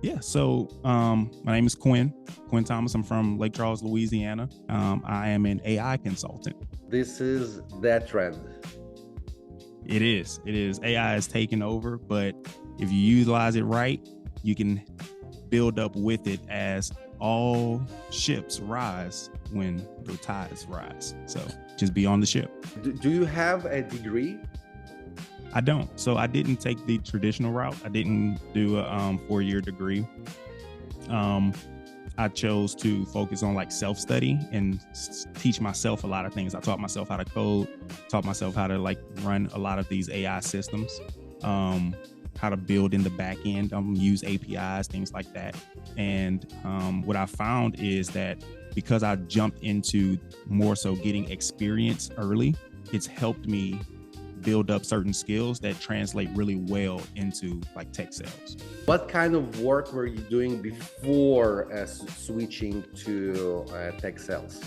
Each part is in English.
Yeah. So my name is Quinn Thomas. I'm from Lake Charles, Louisiana. I am an AI consultant. This is that trend. It is. It is. AI is taking over, but if you utilize it right, you can build up with it as all ships rise when the tides rise. So just be on the ship. Do you have a degree? I don't. So I didn't take the traditional route. I didn't do a 4-year degree. Um, I chose to focus on like self-study and teach myself a lot of things. I taught myself how to code, taught myself how to like run a lot of these AI systems, how to build in the back end, use APIs, things like that. And what I found is that because I jumped into more so getting experience early, it's helped me build up certain skills that translate really well into like tech sales. What kind of work were you doing before switching to tech sales?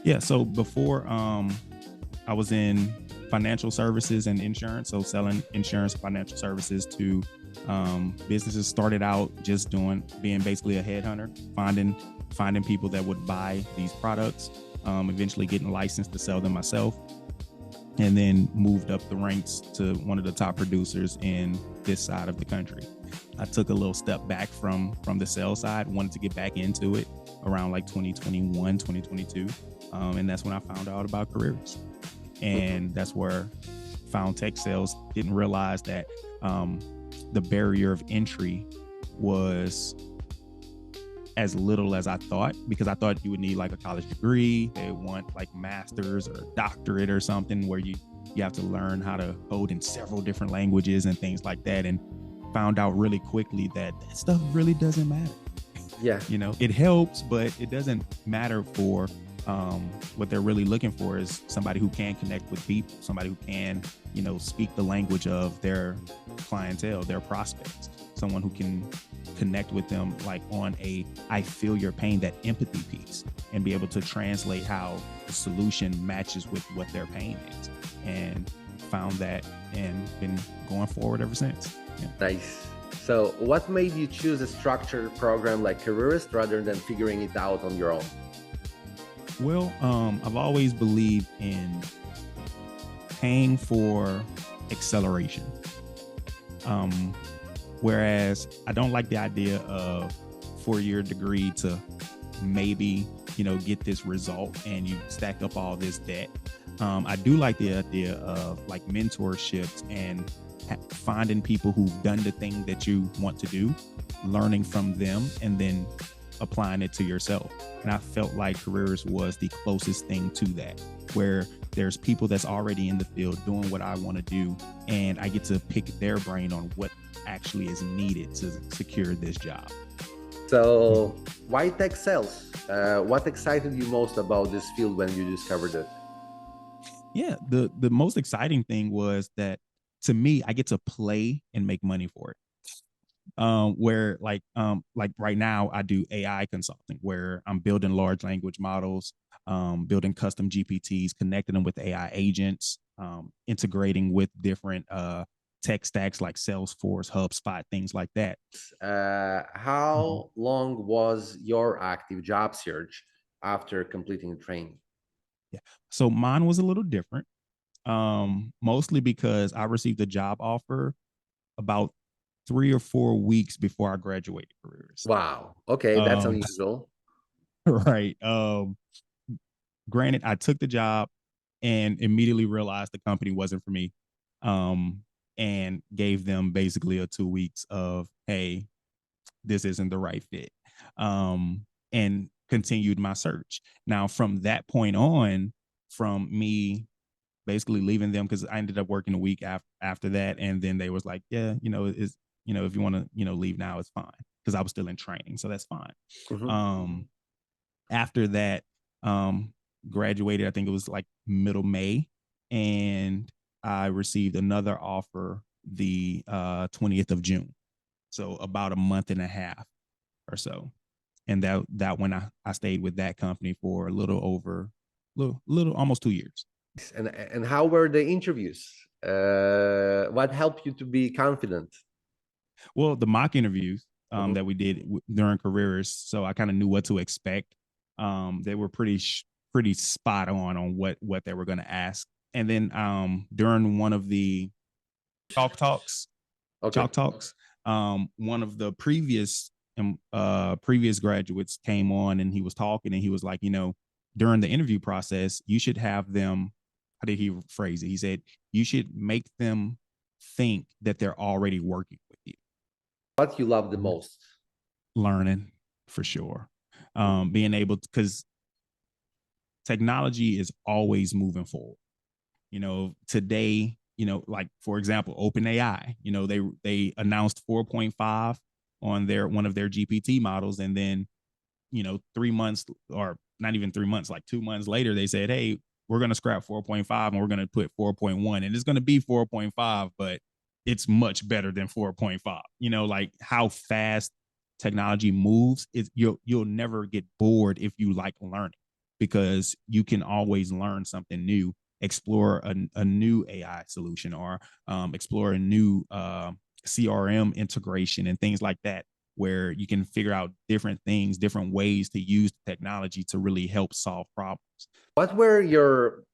Yeah, so before I was in financial services and insurance, so selling insurance financial services to businesses. Started out just being basically a headhunter, finding people that would buy these products, eventually getting licensed to sell them myself, and then moved up the ranks to one of the top producers in this side of the country. I took a little step back from the sales side, wanted to get back into it around like 2021, 2022. And that's when I found out about Careerist. And that's where I found tech sales. Didn't realize that the barrier of entry was as little as I thought, because I thought you would need like a college degree. They want like master's or doctorate or something where you have to learn how to code in several different languages and things like that. And found out really quickly that stuff really doesn't matter. Yeah. It helps, but it doesn't matter for what they're really looking for is somebody who can connect with people, somebody who can, speak the language of their clientele, their prospects, someone who can connect with them like on I feel your pain, that empathy piece, and be able to translate how the solution matches with what their pain is. And found that and been going forward ever since. Yeah. Nice. So what made you choose a structured program like Careerist rather than figuring it out on your own? Well, I've always believed in paying for acceleration. Whereas I don't like the idea of 4-year degree to maybe, get this result and you stack up all this debt. I do like the idea of like mentorships and finding people who've done the thing that you want to do, learning from them, and then applying it to yourself. And I felt like Careerist was the closest thing to that, where there's people that's already in the field doing what I want to do, and I get to pick their brain on what actually is needed to secure this job. So why tech sales? What excited you most about this field when you discovered it? Yeah, the most exciting thing was that to me, I get to play and make money for it. Where like right now I do AI consulting where I'm building large language models, building custom GPTs, connecting them with AI agents, integrating with different tech stacks like Salesforce, HubSpot, things like that. How long was your active job search after completing training? Yeah. So mine was a little different, mostly because I received a job offer about 3 or 4 weeks before I graduated Careerist. Wow. Okay, that's unusual. Right. Granted, I took the job and immediately realized the company wasn't for me, and gave them basically a 2 weeks of, hey, this isn't the right fit, and continued my search. Now, from that point on, from me basically leaving them, because I ended up working a week after that, and then they was like, yeah, if you want to, leave now, it's fine, because I was still in training, so that's fine. Mm-hmm. After that, graduated, I think it was like middle May, and I received another offer the 20th of June. So about a month and a half or so. And that when I stayed with that company for a little over, little almost 2 years. And how were the interviews? What helped you to be confident? Well, the mock interviews, that we did during Careerist, so I kind of knew what to expect. They were pretty spot on what they were going to ask. And then during one of the chalk talks, one of the previous graduates came on and he was talking and he was like, during the interview process, you should have them. How did he phrase it? He said, you should make them think that they're already working with you. What you love the most? Learning, for sure. Being able to, because technology is always moving forward. Today, like for example, OpenAI, they announced 4.5 on one of their GPT models, and then 3 months, or not even 3 months, like 2 months later, they said, hey, we're going to scrap 4.5 and we're going to put 4.1, and it's going to be 4.5, but it's much better than 4.5. Like how fast technology moves, you'll never get bored if you like learning, because you can always learn something new, explore a new AI solution, or explore a new CRM integration and things like that, where you can figure out different things, different ways to use technology to really help solve problems. What were your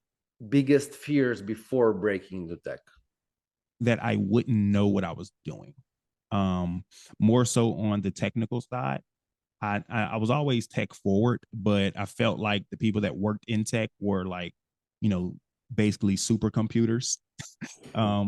biggest fears before breaking into tech? That I wouldn't know what I was doing. More so on the technical side. I was always tech forward, but I felt like the people that worked in tech were like, basically supercomputers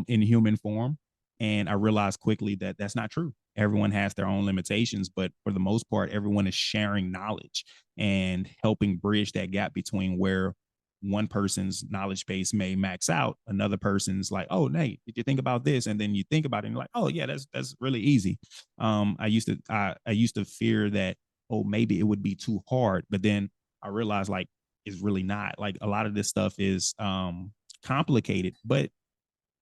in human form. And I realized quickly that that's not true. Everyone has their own limitations, but for the most part, everyone is sharing knowledge and helping bridge that gap between where one person's knowledge base may max out, another person's like, oh, Nate, did you think about this? And then you think about it and you're like, oh yeah, that's really easy. I used to fear that, oh, maybe it would be too hard, but then I realized like it's really not. Like a lot of this stuff is complicated, but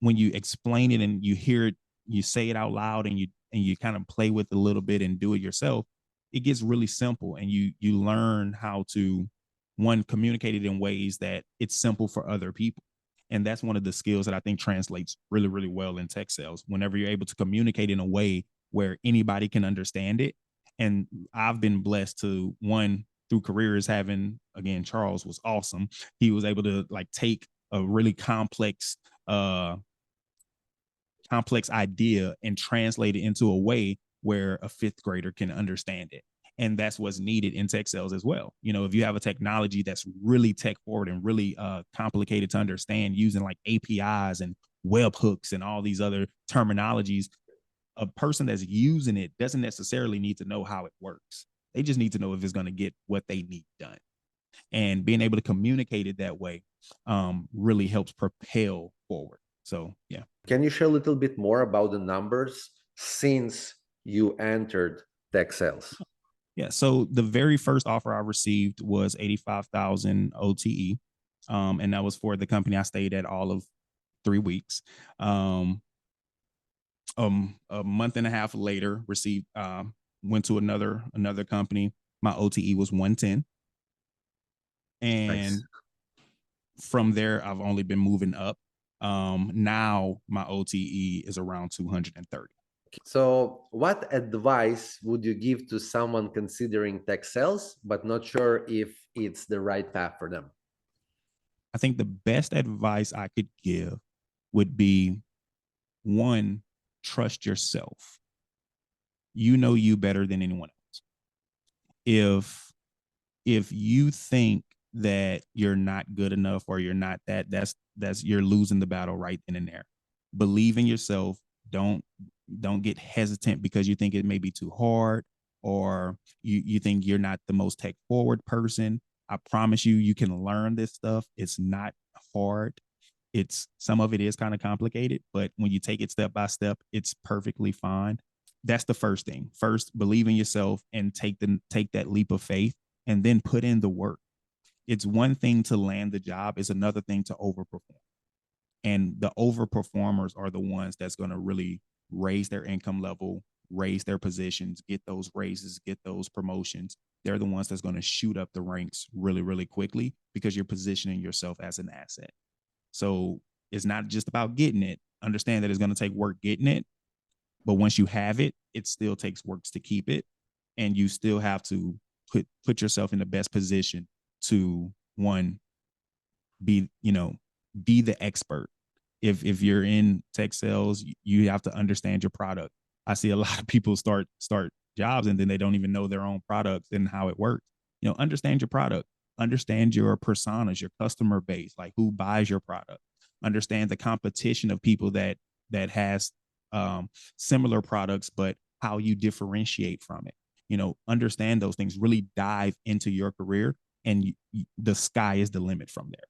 when you explain it and you hear it, you say it out loud, and you kind of play with it a little bit and do it yourself, it gets really simple, and you learn how to, one, communicate it in ways that it's simple for other people. And that's one of the skills that I think translates really, really well in tech sales. Whenever you're able to communicate in a way where anybody can understand it. And I've been blessed to, one, through careers, having, again, Charles was awesome. He was able to like take a really complex idea and translate it into a way where a fifth grader can understand it. And that's what's needed in tech sales as well. If you have a technology that's really tech forward and really complicated to understand, using like APIs and webhooks and all these other terminologies, a person that's using it doesn't necessarily need to know how it works. They just need to know if it's going to get what they need done. And being able to communicate it that way really helps propel forward. So, yeah. Can you share a little bit more about the numbers since you entered tech sales? Yeah. So the very first offer I received was 85,000 OTE. And that was for the company I stayed at all of 3 weeks. A month and a half later, went to another company. My OTE was 110. And from there, I've only been moving up. Now my OTE is around 230. So what advice would you give to someone considering tech sales, but not sure if it's the right path for them? I think the best advice I could give would be, one, trust yourself. You know you better than anyone else. If you think that you're not good enough, or you're not that's you're losing the battle right then and there. Believe in yourself. Don't get hesitant because you think it may be too hard, or you think you're not the most tech forward person. I promise you can learn this stuff. It's not hard. Some of it is kind of complicated, but when you take it step by step, it's perfectly fine. That's the first thing. First, believe in yourself and take that leap of faith, and then put in the work. It's one thing to land the job, it's another thing to overperform. And the overperformers are the ones that's going to really raise their income level, raise their positions, get those raises, get those promotions. They're the ones that's going to shoot up the ranks really, really quickly, because you're positioning yourself as an asset. So it's not just about getting it. Understand that it's going to take work getting it, But once you have it, it still takes works to keep it. And you still have to put yourself in the best position to, one, be, be the expert. If you're in tech sales, you have to understand your product. I see a lot of people start jobs and then they don't even know their own products and how it works. Understand your product, understand your personas, your customer base, like who buys your product, understand the competition of people that has similar products, but how you differentiate from it. Understand those things, really dive into your career, and the sky is the limit from there.